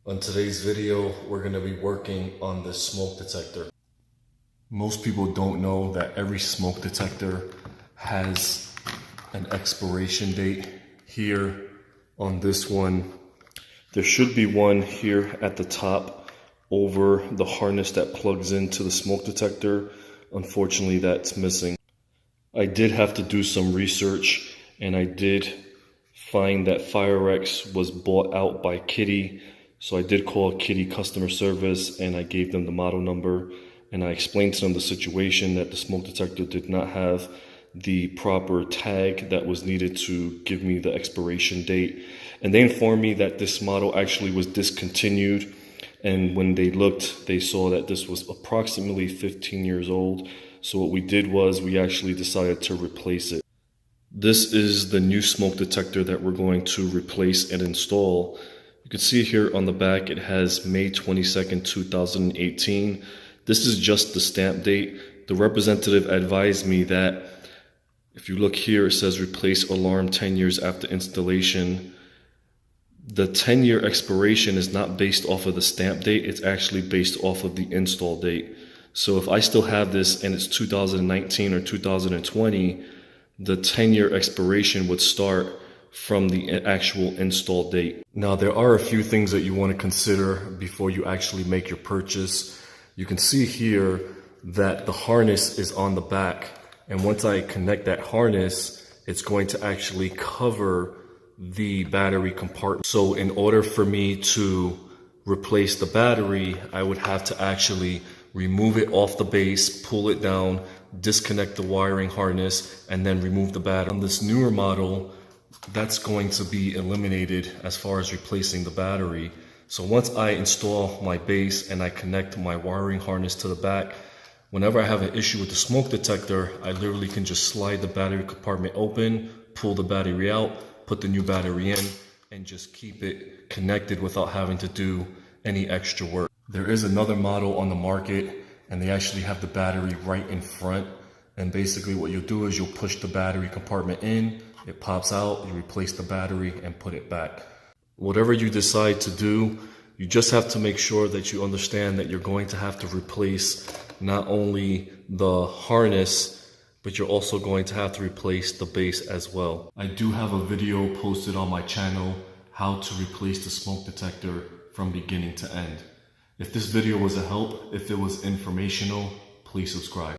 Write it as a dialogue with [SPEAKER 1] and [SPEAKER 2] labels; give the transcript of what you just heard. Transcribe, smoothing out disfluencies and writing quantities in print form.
[SPEAKER 1] On today's video, we're going to be working on the smoke detector. Most people don't know that every smoke detector has an expiration date. Here on this one, there should be one here at the top over the harness that plugs into the smoke detector. Unfortunately, that's missing. I did have to do some research, and I did find that Firex was bought out by Kitty. So I did call Kitty customer service and I gave them the model number, and I explained to them the situation, that the smoke detector did not have the proper tag that was needed to give me the expiration date. And they informed me that this model actually was discontinued. And when they looked, they saw that this was approximately 15 years old. So what we did was we actually decided to replace it. This is the new smoke detector that we're going to replace and install. You can see here on the back, it has May 22nd, 2018. This is just the stamp date. The representative advised me that if you look here, it says replace alarm 10 years after installation. The 10-year expiration is not based off of the stamp date. It's actually based off of the install date. So if I still have this and it's 2019 or 2020, the 10-year expiration would start from the actual install date. Now, there are a few things that you want to consider before you actually make your purchase. You can see here that the harness is on the back, and once I connect that harness, it's going to actually cover the battery compartment. So in order for me to replace the battery, I would have to actually remove it off the base, pull it down, disconnect the wiring harness, and then remove the battery. On this newer model, that's going to be eliminated as far as replacing the battery. So once I install my base and I connect my wiring harness to the back, whenever I have an issue with the smoke detector, I literally can just slide the battery compartment open, pull the battery out, put the new battery in, and just keep it connected without having to do any extra work. There is another model on the market, and they actually have the battery right in front. And basically what you'll do is you'll push the battery compartment in, it pops out, you replace the battery and put it back. Whatever you decide to do, you just have to make sure that you understand that you're going to have to replace not only the harness, but you're also going to have to replace the base as well. I do have a video posted on my channel, how to replace the smoke detector from beginning to end. If this video was a help, if it was informational, please subscribe.